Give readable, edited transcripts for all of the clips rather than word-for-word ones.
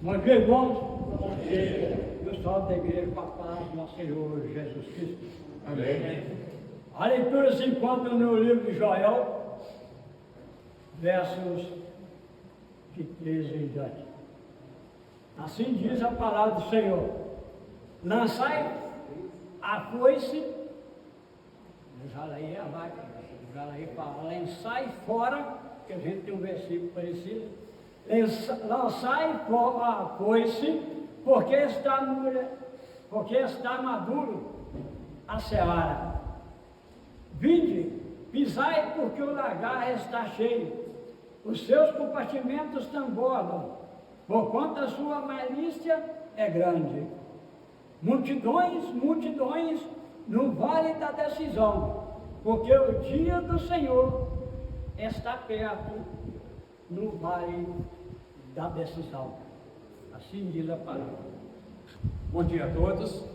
Bom dia, irmãos. Bom dia. Pessoal da igreja, com a paz do nosso Senhor Jesus Cristo. Amém. A leitura se encontra no livro de Joel, versos de 13 em diante. Assim diz a palavra do Senhor: lançai a foice, Jalaí fala, lançai fora, que a gente tem um versículo parecido, lançai a foice, porque está maduro a seara. Vinde, pisai, porque o lagar está cheio, os seus compartimentos transbordam, porquanto a sua malícia é grande. Multidões no vale da decisão, porque o dia do Senhor está perto no vale da decisão. Assim diz a palavra. Bom dia a todos.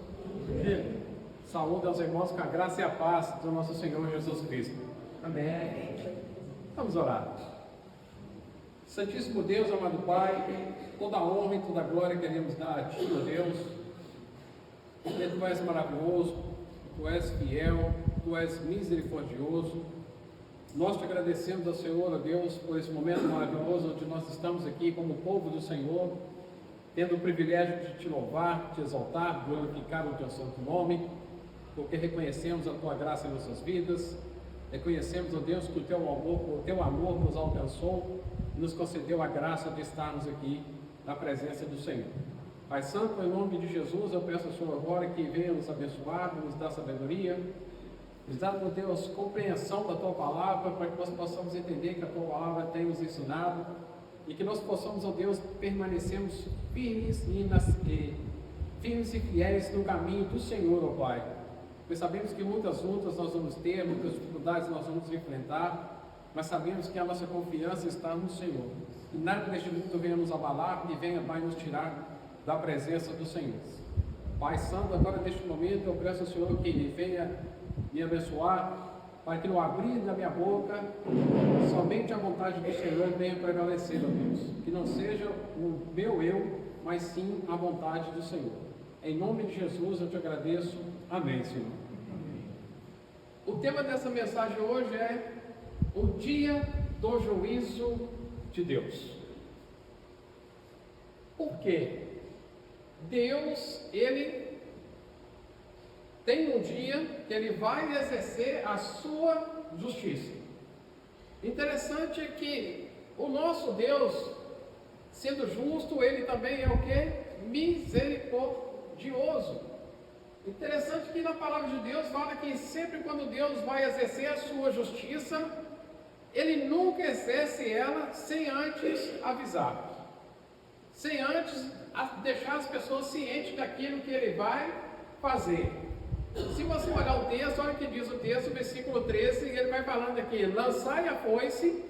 Saúde aos irmãos com a graça e a paz do nosso Senhor Jesus Cristo. Amém. Vamos orar. Santíssimo Deus, amado Pai, toda a honra e toda a glória queremos dar a Ti, ó Deus, porque Tu és maravilhoso, Tu és fiel, Tu és misericordioso. Nós te agradecemos ao Senhor, ó Deus, por esse momento maravilhoso onde nós estamos aqui como povo do Senhor, tendo o privilégio de Te louvar, Te exaltar, glorificar o Teu santo nome, porque reconhecemos a Tua graça em nossas vidas, reconhecemos, ó Deus, que o Teu amor nos alcançou e nos concedeu a graça de estarmos aqui na presença do Senhor. Pai Santo, em nome de Jesus, eu peço ao Senhor agora que venha nos abençoar, nos dar sabedoria, nos dar, meu Deus, compreensão da Tua palavra, para que nós possamos entender que a Tua palavra tem nos ensinado e que nós possamos, ó Deus, permanecermos firmes e fiéis no caminho do Senhor, ó Pai. Pois sabemos que muitas lutas nós vamos ter, muitas dificuldades nós vamos enfrentar, mas sabemos que a nossa confiança está no Senhor. E nada neste mundo venha nos abalar e vai nos tirar da presença do Senhor. Pai Santo, agora neste momento eu peço ao Senhor que venha me abençoar, para que no abrir da minha boca, somente a vontade do Senhor venha prevalecer, ó Deus. Que não seja o meu eu, mas sim a vontade do Senhor. Em nome de Jesus eu te agradeço. Amém, Senhor. O tema dessa mensagem hoje é o dia do juízo de Deus. Por quê? Deus, Ele tem um dia que Ele vai exercer a sua justiça. Interessante é que o nosso Deus, sendo justo, Ele também é o quê? Misericordioso. Interessante que na palavra de Deus fala que sempre quando Deus vai exercer a sua justiça, Ele nunca exerce ela sem antes avisar, sem antes deixar as pessoas cientes daquilo que Ele vai fazer. Se você olhar o texto, olha o que diz o texto, versículo 13, ele vai falando aqui: lançai a foice,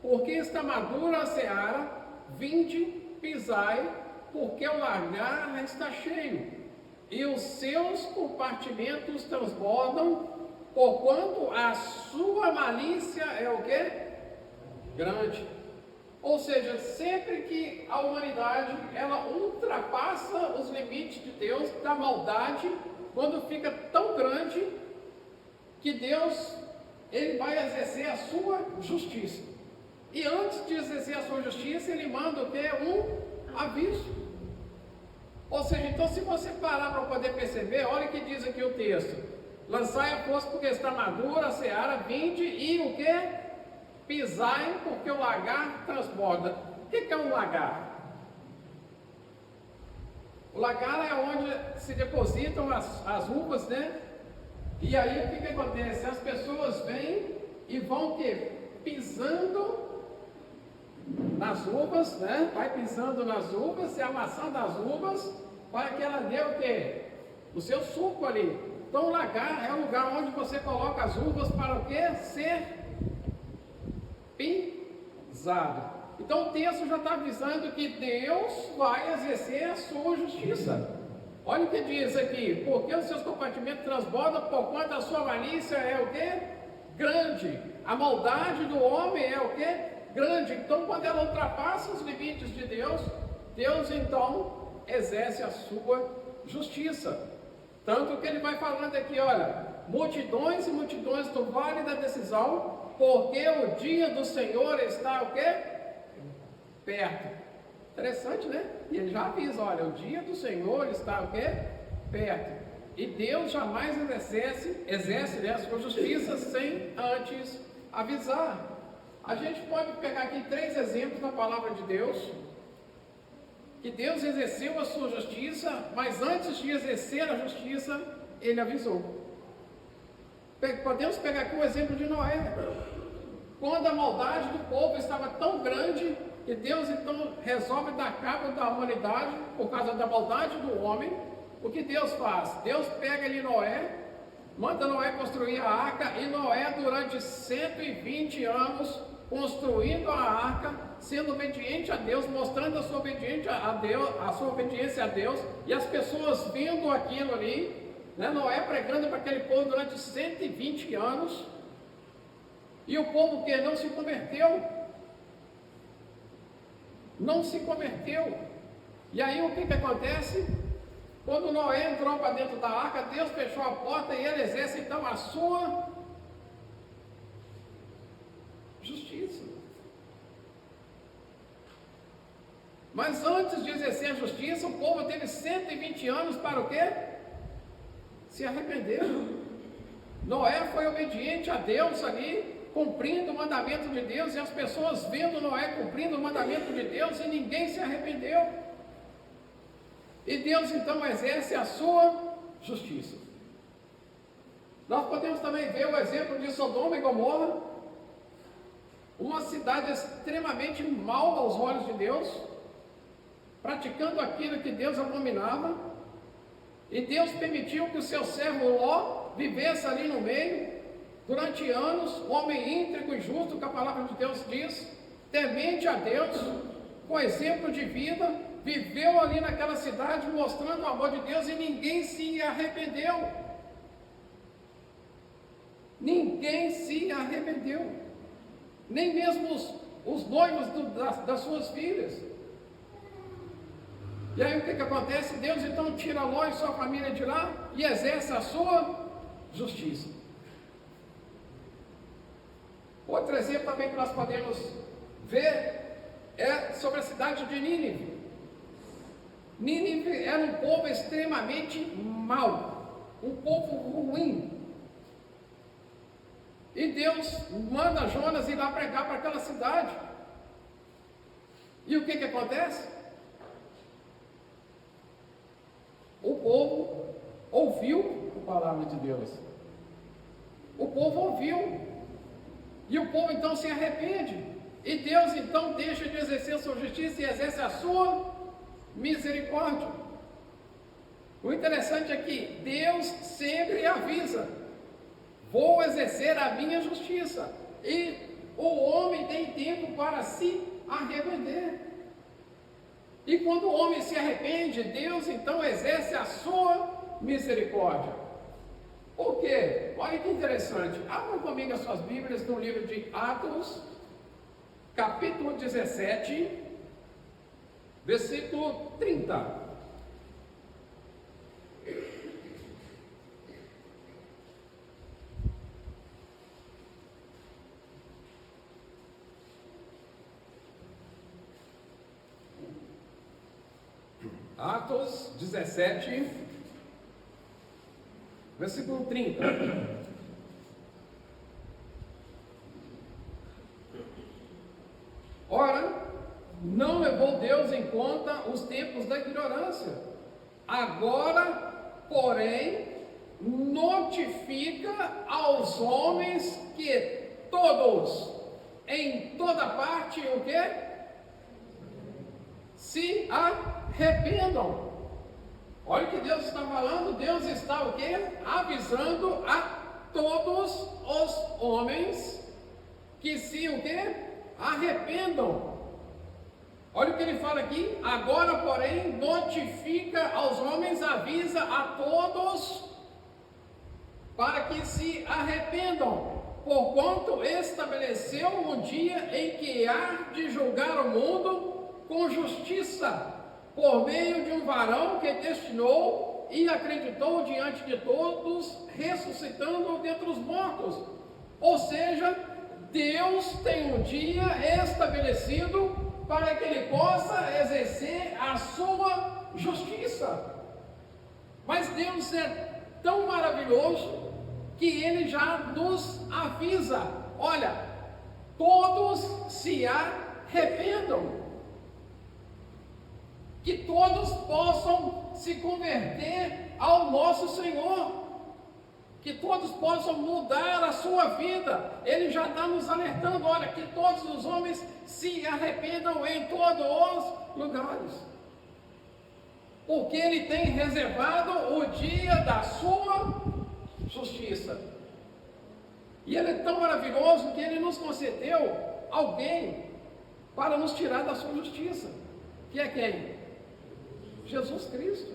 porque está madura a seara, vinde, pisai, porque o lagar está cheio, e os seus compartimentos transbordam, porquanto a sua malícia é o quê? Grande. Ou seja, sempre que a humanidade ela ultrapassa os limites de Deus, da maldade, quando fica tão grande que Deus ele vai exercer a sua justiça. E antes de exercer a sua justiça, ele manda o quê? Um aviso. Ou seja, então se você parar para poder perceber, olha o que diz aqui o texto: lançai a foice porque está madura a seara, vinde e o quê? Pisai, porque o lagar transborda. O que é um lagar? O lagar é onde se depositam as uvas, né? E aí o que acontece? As pessoas vêm e vão o quê? Pisando nas uvas, né? Vai pisando nas uvas, se amassando as uvas, para que ela dê o quê? O seu suco ali. Então o lagar é o lugar onde você coloca as uvas para o quê? Ser pisado. Então o texto já está avisando que Deus vai exercer a sua justiça. Olha o que diz aqui: porque os seus compartimentos transbordam, porquanto a sua malícia é o quê? Grande. A maldade do homem é o quê? Grande. Então quando ela ultrapassa os limites de Deus, Deus então exerce a sua justiça. Tanto que ele vai falando aqui, olha, multidões e multidões do vale da decisão, porque o dia do Senhor está o quê? Perto. Interessante, né? E ele já avisa, olha, o dia do Senhor está o quê? Perto. E Deus jamais exerce né, a sua justiça sem antes avisar. A gente pode pegar aqui 3 exemplos na palavra de Deus, que Deus exerceu a sua justiça, mas antes de exercer a justiça, Ele avisou. Podemos pegar aqui o exemplo de Noé. Quando a maldade do povo estava tão grande, que Deus então resolve dar cabo da humanidade, por causa da maldade do homem, o que Deus faz? Deus pega ali Noé, manda Noé construir a arca, e Noé durante 120 anos, construindo a arca, sendo obediente a Deus, mostrando a sua obediência a Deus, e as pessoas vendo aquilo ali, né, Noé pregando para aquele povo durante 120 anos, e o povo que não se converteu, e aí o que acontece? Quando Noé entrou para dentro da arca, Deus fechou a porta e ele exerce então a sua justiça. Mas antes de exercer a justiça, o povo teve 120 anos para o quê? Se arrepender. Noé foi obediente a Deus ali, cumprindo o mandamento de Deus, e as pessoas vendo Noé cumprindo o mandamento de Deus, e ninguém se arrependeu. E Deus então exerce a sua justiça. Nós podemos também ver o exemplo de Sodoma e Gomorra, uma cidade extremamente mal aos olhos de Deus, praticando aquilo que Deus abominava, e Deus permitiu que o seu servo Ló vivesse ali no meio, durante anos, um homem íntegro e justo, que a palavra de Deus diz, temente a Deus, com exemplo de vida, viveu ali naquela cidade, mostrando o amor de Deus, e ninguém se arrependeu. Ninguém se arrependeu. Nem mesmo os noivos das suas filhas. E aí o que acontece? Deus então tira Ló e sua família de lá e exerce a sua justiça. Outro exemplo também que nós podemos ver é sobre a cidade de Nínive. Nínive era um povo extremamente mau, um povo ruim. E Deus manda Jonas ir lá pregar para aquela cidade. E o que acontece? O povo ouviu a palavra de Deus. O povo ouviu. E o povo então se arrepende. E Deus então deixa de exercer a sua justiça e exerce a sua misericórdia. O interessante é que Deus sempre avisa: vou exercer a minha justiça. E o homem tem tempo para se arrepender. E quando o homem se arrepende, Deus então exerce a sua misericórdia. Por quê? Olha que interessante. Abram comigo as suas Bíblias no livro de Atos, capítulo 17, versículo 30. Atos 17, versículo 30. Ora, não levou Deus em conta os tempos da ignorância. Agora, porém, notifica aos homens que todos, em toda parte, o quê? Se arrependam. Olha o que Deus está falando. Deus está o quê? Avisando a todos os homens que se o quê? Arrependam. Olha o que ele fala aqui. Agora, porém, notifica aos homens, avisa a todos para que se arrependam, porquanto estabeleceu um dia em que há de julgar o mundo com justiça, por meio de um varão que destinou e acreditou diante de todos, ressuscitando dentre os mortos. Ou seja, Deus tem um dia estabelecido para que Ele possa exercer a sua justiça. Mas Deus é tão maravilhoso que Ele já nos avisa: olha, todos se arrependam, que todos possam se converter ao nosso Senhor, que todos possam mudar a sua vida. Ele já está nos alertando: olha, que todos os homens se arrependam em todos os lugares, porque Ele tem reservado o dia da sua justiça. E Ele é tão maravilhoso que Ele nos concedeu alguém para nos tirar da sua justiça, que é quem? Jesus Cristo.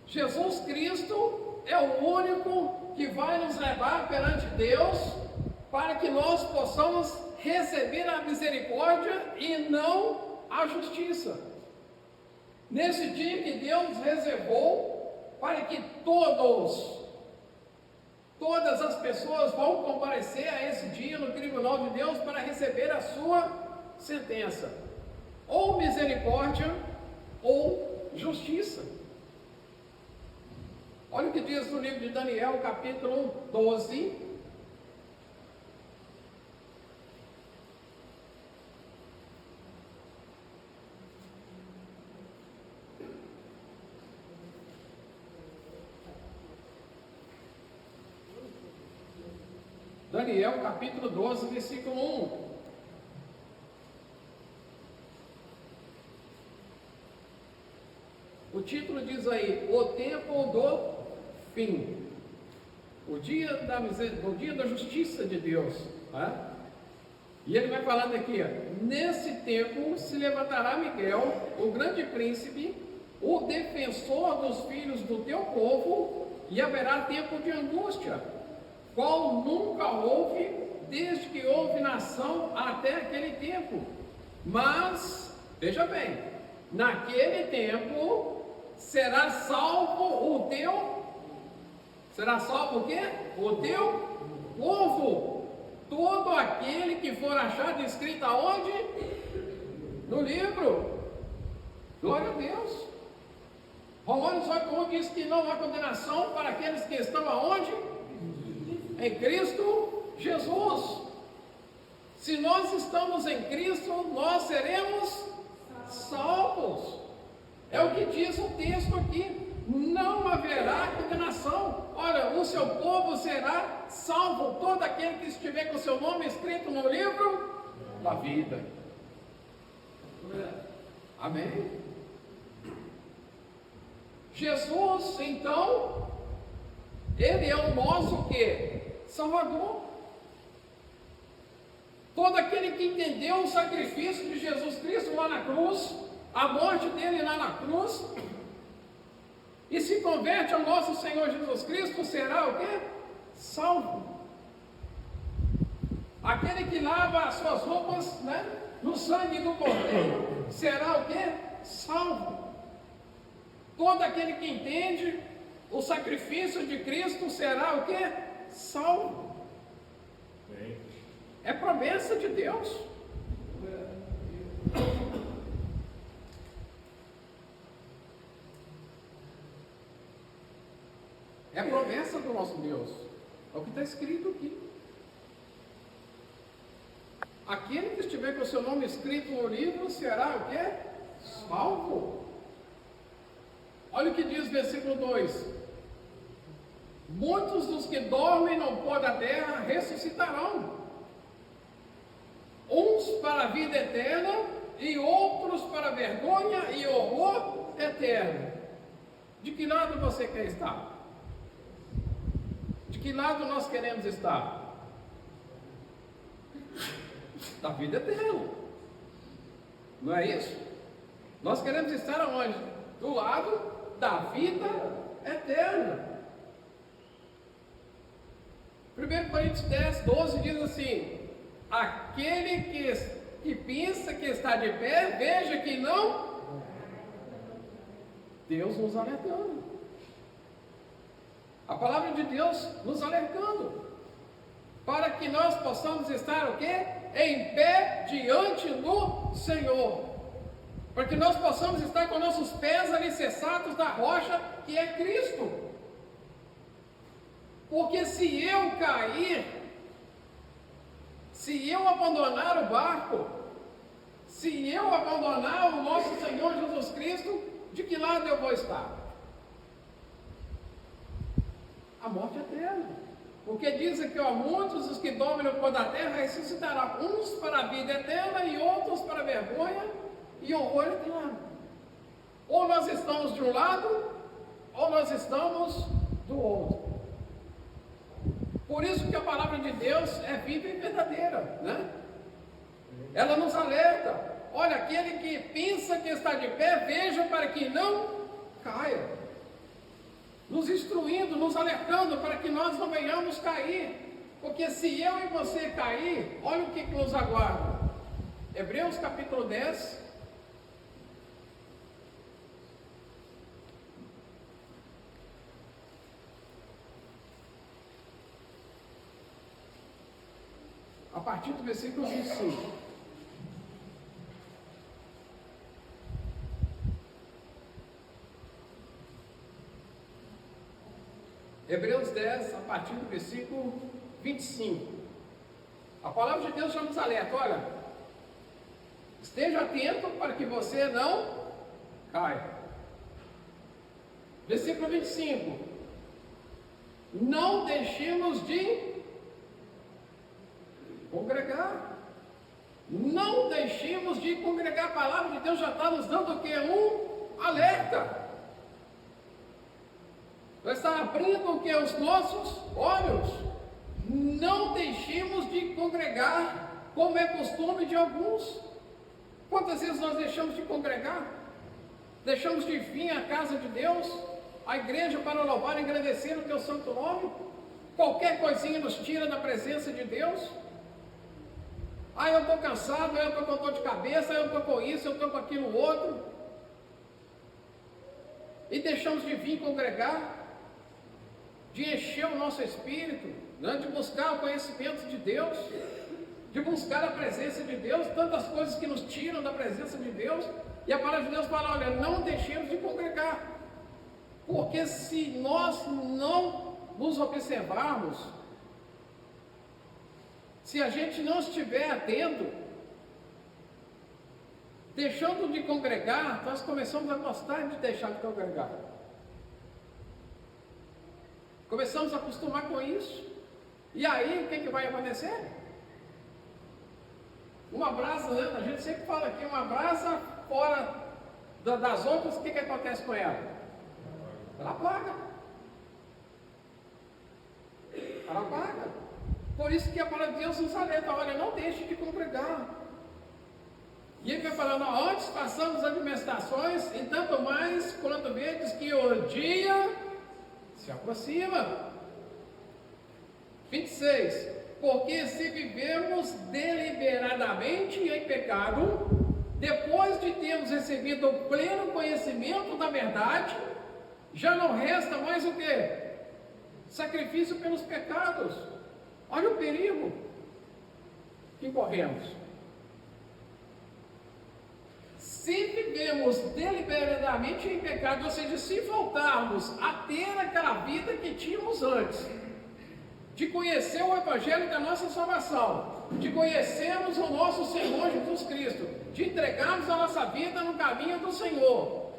Jesus Cristo é o único que vai nos levar perante Deus, para que nós possamos receber a misericórdia e não a justiça. Nesse dia que Deus reservou para que todas as pessoas vão comparecer a esse dia no tribunal de Deus para receber a sua sentença, ou misericórdia ou justiça. Olha o que diz no livro de Daniel, capítulo 12. Daniel, capítulo 12, versículo 1. O título diz aí: o tempo do fim, o dia da justiça de Deus, né? E ele vai falando aqui, ó: nesse tempo se levantará Miguel, o grande príncipe, o defensor dos filhos do teu povo, e haverá tempo de angústia, qual nunca houve desde que houve nação até aquele tempo. Mas, veja bem, naquele tempo será salvo o teu, será salvo o quê? O teu povo, todo aquele que for achado escrito aonde? No livro. Glória a Deus. Romanos 8:1 diz que não há condenação para aqueles que estão aonde? Em Cristo Jesus. Se nós estamos em Cristo, nós seremos salvos. É o que diz o texto aqui: não haverá condenação. Olha, o seu povo será salvo, todo aquele que estiver com seu nome escrito no livro da vida. Amém? Jesus, então, Ele é o nosso quê? Salvador. Todo aquele que entendeu o sacrifício de Jesus Cristo lá na cruz, a morte dele lá na cruz, e se converte ao nosso Senhor Jesus Cristo, será o quê? Salvo. Aquele que lava as suas roupas, né, no sangue do Cordeiro, será o quê? Salvo. Todo aquele que entende o sacrifício de Cristo será o quê? Salvo. É promessa de Deus. É promessa do nosso Deus. É o que está escrito aqui. Aquele que estiver com o seu nome escrito no livro será o quê? Salvo. Olha o que diz o versículo 2: muitos dos que dormem no pó da terra ressuscitarão, uns para a vida eterna e outros para a vergonha e horror eterno. De que lado você quer estar? De que lado nós queremos estar? Da vida eterna. Não é isso? Nós queremos estar aonde? Do lado da vida eterna. 1 Coríntios 10:12 diz assim: aquele que que pensa que está de pé, veja que não. Deus nos alertando. A palavra de Deus nos alertando. Para que nós possamos estar o quê? Em pé diante do Senhor. Para que nós possamos estar com nossos pés alicerçados na rocha que é Cristo. Porque se eu cair, se eu abandonar o barco, se eu abandonar o nosso Senhor Jesus Cristo, de que lado eu vou estar? A morte eterna. Porque dizem que muitos dos que dormem no pó da terra ressuscitarão, uns para a vida eterna e outros para a vergonha e horror eterno. Ou nós estamos de um lado, ou nós estamos do outro. Por isso que a palavra de Deus é viva e verdadeira, né? Ela nos alerta. Olha, aquele que pensa que está de pé, veja para que não caia. Nos instruindo, nos alertando para que nós não venhamos cair. Porque se eu e você cair, olha o que nos aguarda. Hebreus capítulo 10. A partir do versículo 25. Hebreus 10, a partir do versículo 25. A palavra de Deus já nos alerta, olha, esteja atento para que você não caia. Versículo 25. Não deixemos de congregar. Não deixemos de congregar. A palavra de Deus já está nos dando o que? Um alerta. Vai estar abrindo o que? Os nossos olhos. Não deixemos de congregar, como é costume de alguns. Quantas vezes nós deixamos de congregar? Deixamos de vir à casa de Deus, à igreja, para louvar e engrandecer o teu santo nome? Qualquer coisinha nos tira da presença de Deus. Eu estou cansado, eu estou com dor de cabeça, eu estou com isso, eu estou com aquilo outro. E deixamos de vir congregar, de encher o nosso espírito, né? De buscar o conhecimento de Deus, de buscar a presença de Deus, tantas coisas que nos tiram da presença de Deus. E a palavra de Deus fala, olha, não deixemos de congregar. Porque se nós não nos observarmos, se a gente não estiver atento, deixando de congregar, nós começamos a gostar de deixar de congregar. Começamos a acostumar com isso. E aí, o que vai acontecer? Uma brasa, né? A gente sempre fala aqui, uma brasa fora das outras, o que acontece com ela? Ela apaga. Ela apaga. Por isso que a palavra de Deus nos alerta, olha, não deixe de congregar. E ele vai falando, antes passamos admoestações, e tanto mais quanto vedes que o dia se aproxima. 26. Porque se vivemos deliberadamente em pecado, depois de termos recebido o pleno conhecimento da verdade, já não resta mais o que? Sacrifício pelos pecados. Olha o perigo que corremos. Se vivemos deliberadamente em pecado, ou seja, se voltarmos a ter aquela vida que tínhamos antes, de conhecer o Evangelho da nossa salvação, de conhecermos o nosso Senhor Jesus Cristo, de entregarmos a nossa vida no caminho do Senhor,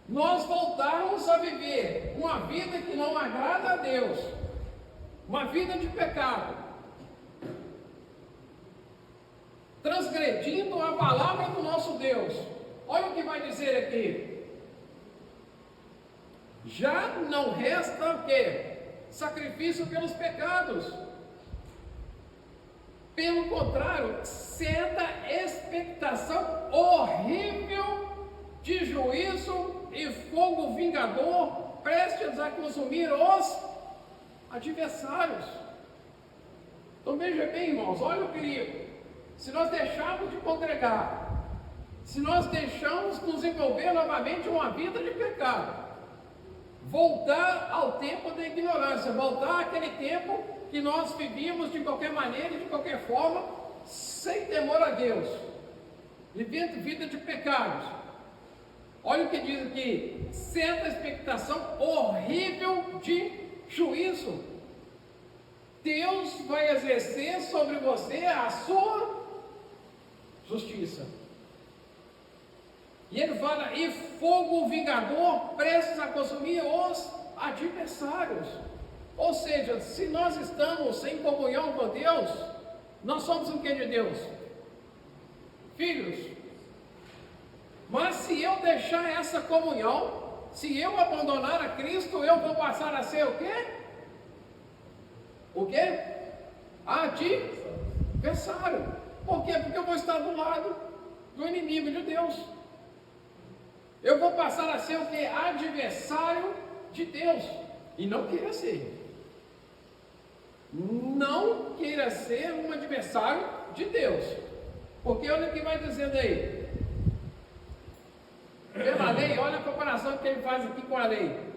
nós voltarmos a viver uma vida que não agrada a Deus, uma vida de pecado, transgredindo a palavra do nosso Deus. Olha o que vai dizer aqui. Já não resta o quê? Sacrifício pelos pecados. Pelo contrário, certa expectação horrível de juízo e fogo vingador, prestes a consumir os adversários. Então veja bem, irmãos, olha o perigo. se nós deixarmos de congregar, se nós deixamos nos envolver novamente em uma vida de pecado, voltar ao tempo da ignorância, voltar àquele tempo que nós vivíamos de qualquer maneira e de qualquer forma, sem temor a Deus, vivendo vida de pecados. Olha o que diz aqui: certa expectação horrível de juízo. Deus vai exercer sobre você a sua justiça. E ele fala: e fogo vingador prestes a consumir os adversários. Ou seja, se nós estamos em comunhão com Deus, nós somos o que de Deus? Filhos. Mas se eu deixar essa comunhão, se eu abandonar a Cristo, eu vou passar a ser o quê? O quê? Adversário. Por quê? Porque eu vou estar do lado do inimigo de Deus. Eu vou passar a ser o quê? Adversário de Deus. E não queira ser. Não queira ser um adversário de Deus. Porque olha o que vai dizendo aí. Pela lei, olha a comparação que ele faz aqui com a lei.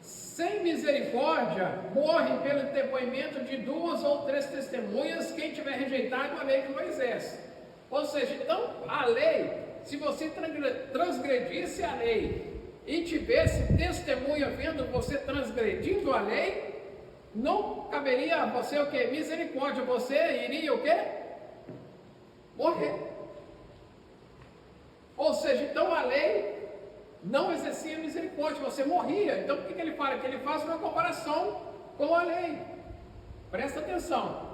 Sem misericórdia, morre pelo depoimento de 2 ou 3 testemunhas quem tiver rejeitado a lei de Moisés. Ou seja, então a lei, se você transgredisse a lei e tivesse testemunha vendo você transgredindo a lei, não caberia a você o que? Misericórdia. Você iria o que? Morrer. Ou seja, então a lei não exercia misericórdia, você morria. Então o que ele fala? Que ele faz uma comparação com a lei. Presta atenção.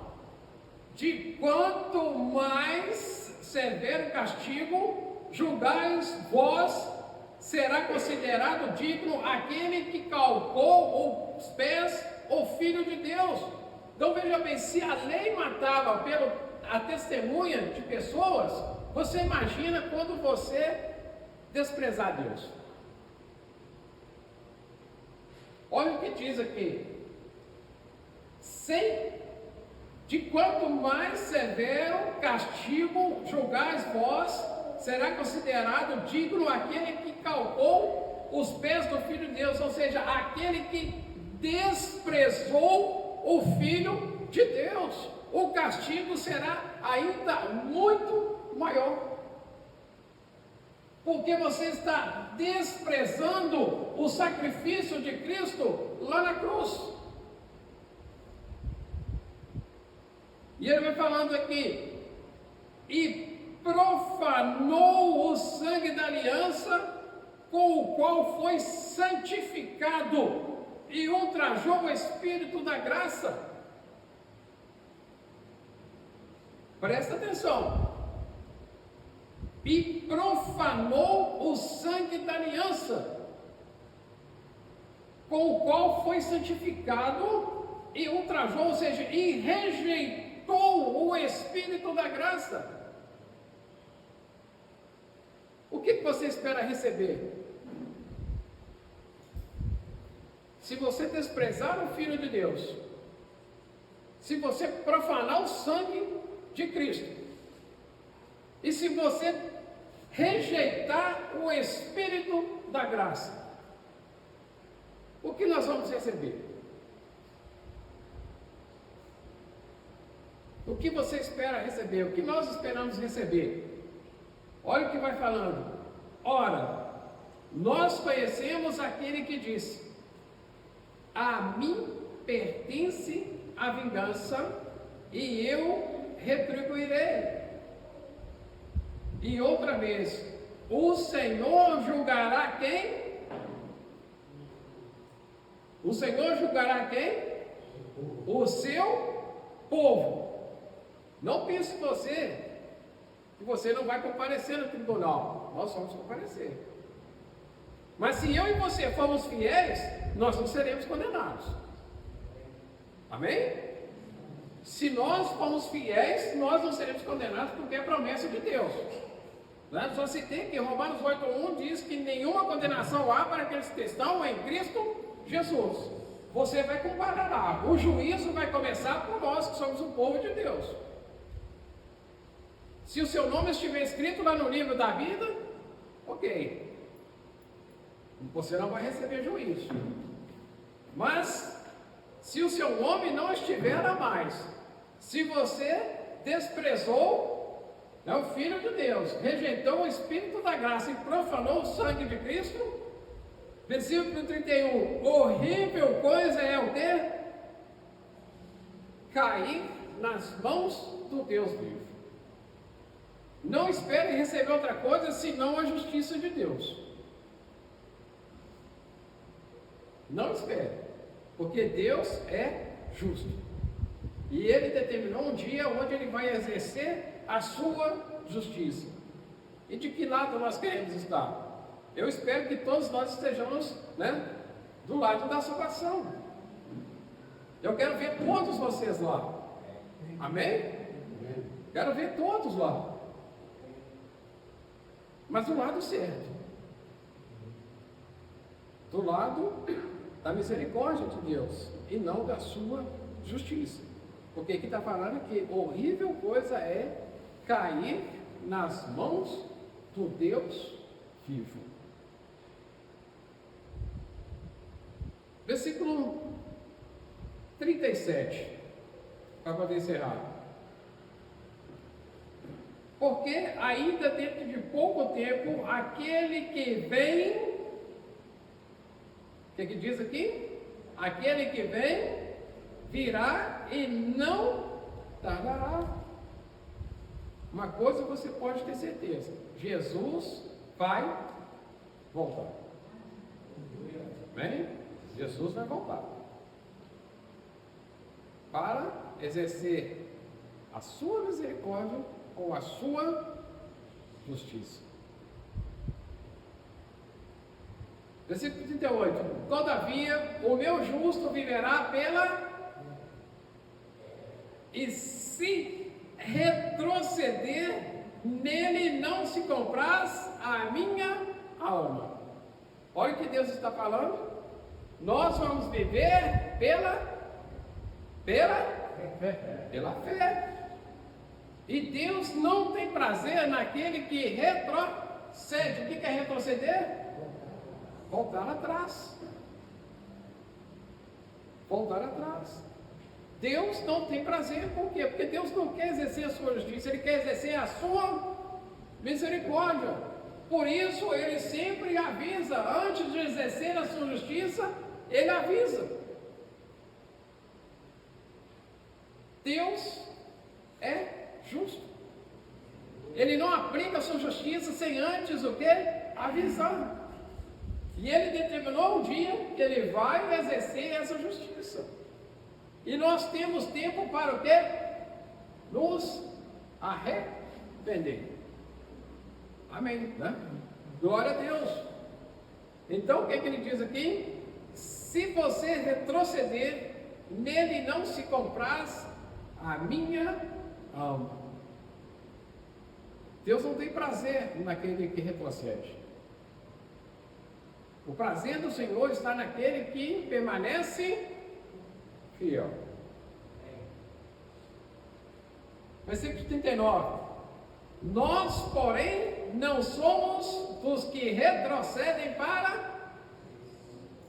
De quanto mais severo castigo julgais vós, será considerado digno aquele que calcou os pés o Filho de Deus. Então veja bem, se a lei matava a testemunha de pessoas, você imagina quando você desprezar Deus. Olha o que diz aqui: de quanto mais severo castigo julgais vós, será considerado digno aquele que calcou os pés do Filho de Deus, ou seja, aquele que desprezou o Filho de Deus. O castigo será ainda muito maior, porque você está desprezando o sacrifício de Cristo lá na cruz. E ele vai falando aqui: e profanou o sangue da aliança, com o qual foi santificado, e ultrajou o Espírito da graça. Presta atenção. E profanou o sangue da aliança, com o qual foi santificado, e ultrajou, ou seja, e rejeitou o Espírito da graça. O que você espera receber? Se você desprezar o Filho de Deus, se você profanar o sangue de Cristo, e se você rejeitar o Espírito da graça, o que nós vamos receber? O que você espera receber? O que nós esperamos receber? Olha o que vai falando. Ora, nós conhecemos aquele que disse: a mim pertence a vingança, e eu retribuirei. E outra vez, o Senhor julgará quem? O Senhor julgará quem? O seu povo. Não pense você que você não vai comparecer no tribunal. Nós vamos comparecer. Mas se eu e você formos fiéis, nós não seremos condenados. Amém? Se nós formos fiéis, nós não seremos condenados, porque é promessa de Deus. Só citei que Romanos 8:1 diz que nenhuma condenação há para aqueles que estão em Cristo Jesus. Você vai comparar lá. O juízo vai começar por nós que somos o povo de Deus. Se o seu nome estiver escrito lá no livro da vida, ok. Você não vai receber juízo. Mas, se o seu nome não estiver a mais, se você desprezou o Filho de Deus, rejeitou o Espírito da graça e profanou o sangue de Cristo, versículo 31, horrível coisa é o quê? Cair nas mãos do Deus vivo. Não espere receber outra coisa senão a justiça de Deus. Não espere, porque Deus é justo. E Ele determinou um dia onde Ele vai exercer a sua justiça. E de que lado nós queremos estar? Eu espero que todos nós estejamos, do lado da salvação. Eu quero ver todos vocês lá. Amém? Quero ver todos lá. Mas do lado certo. Do lado da misericórdia de Deus e não da sua justiça. Porque aqui está falando que horrível coisa é cair nas mãos do Deus vivo. Versículo 37, para poder encerrar. Porque ainda dentro de pouco tempo, aquele que vem, o que diz aqui? Aquele que vem, virá e não tardará. Uma coisa você pode ter certeza, Jesus vai voltar. Amém? Jesus vai voltar para exercer a sua misericórdia ou a sua justiça. Versículo 38. Todavia, o meu justo viverá pela... E se retroceder, nele não se compraz a minha alma. Olha o que Deus está falando. Nós vamos viver pela fé. E Deus não tem prazer naquele que retrocede. O que é retroceder? Voltar atrás. Voltar atrás. Deus não tem prazer, por quê? Porque Deus não quer exercer a sua justiça, Ele quer exercer a sua misericórdia. Por isso, Ele sempre avisa, antes de exercer a sua justiça, Ele avisa. Deus é justo. Ele não aplica a sua justiça sem antes o quê? Avisar. E Ele determinou um dia que Ele vai exercer essa justiça. E nós temos tempo para o quê? Nos arrepender. Amém, né? Glória a Deus. Então, o que Ele diz aqui? Se você retroceder, nele não se compraz a minha alma. Deus não tem prazer naquele que retrocede. O prazer do Senhor está naquele que permanece fiel. Versículo 39. Nós, porém, não somos dos que retrocedem para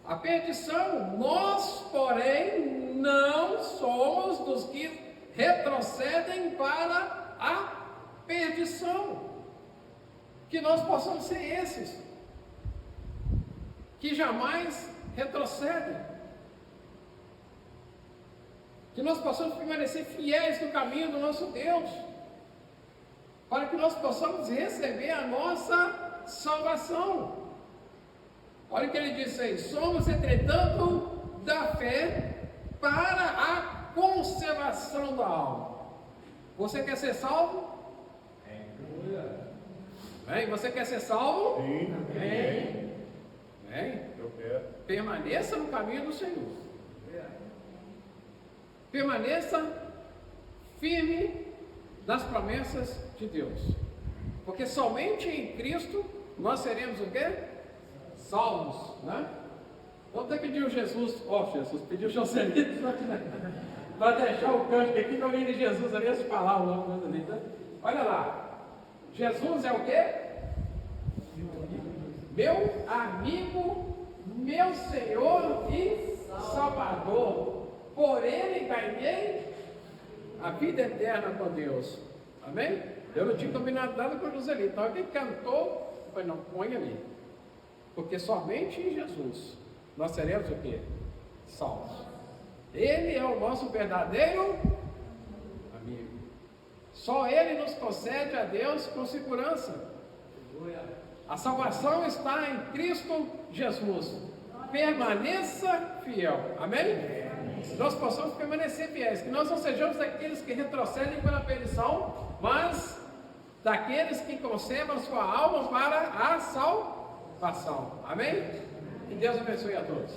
a perdição. Nós, porém, não somos dos que retrocedem para a perdição. Que nós possamos ser esses que jamais retrocedem. Que nós possamos permanecer fiéis no caminho do nosso Deus, para que nós possamos receber a nossa salvação. Olha o que ele diz aí: somos, entretanto, da fé para a conservação da alma. Você quer ser salvo? Bem, você quer ser salvo? Sim. Bem. Eu quero. Permaneça no caminho do Senhor. Permaneça firme nas promessas de Deus. Porque somente em Cristo nós seremos o quê? Salvos, né? Vamos ter que pedir Jesus, Jesus pediu o Joselito para deixar o cântico aqui, que alguém de Jesus ali, as palavras, olha lá. Jesus é o quê? Meu amigo, meu Senhor e Salvador. Por Ele ganhei a vida eterna com Deus. Amém? Eu não tinha combinado nada com o Joselito. Então alguém cantou, foi não, põe ali. Porque somente em Jesus nós seremos o quê? Salvos. Ele é o nosso verdadeiro amigo. Só Ele nos concede a Deus com segurança. A salvação está em Cristo Jesus. Permaneça fiel. Amém? Nós possamos permanecer fiéis. Que nós não sejamos daqueles que retrocedem pela perdição, mas daqueles que conservam sua alma para a salvação. Amém? Que Deus abençoe a todos.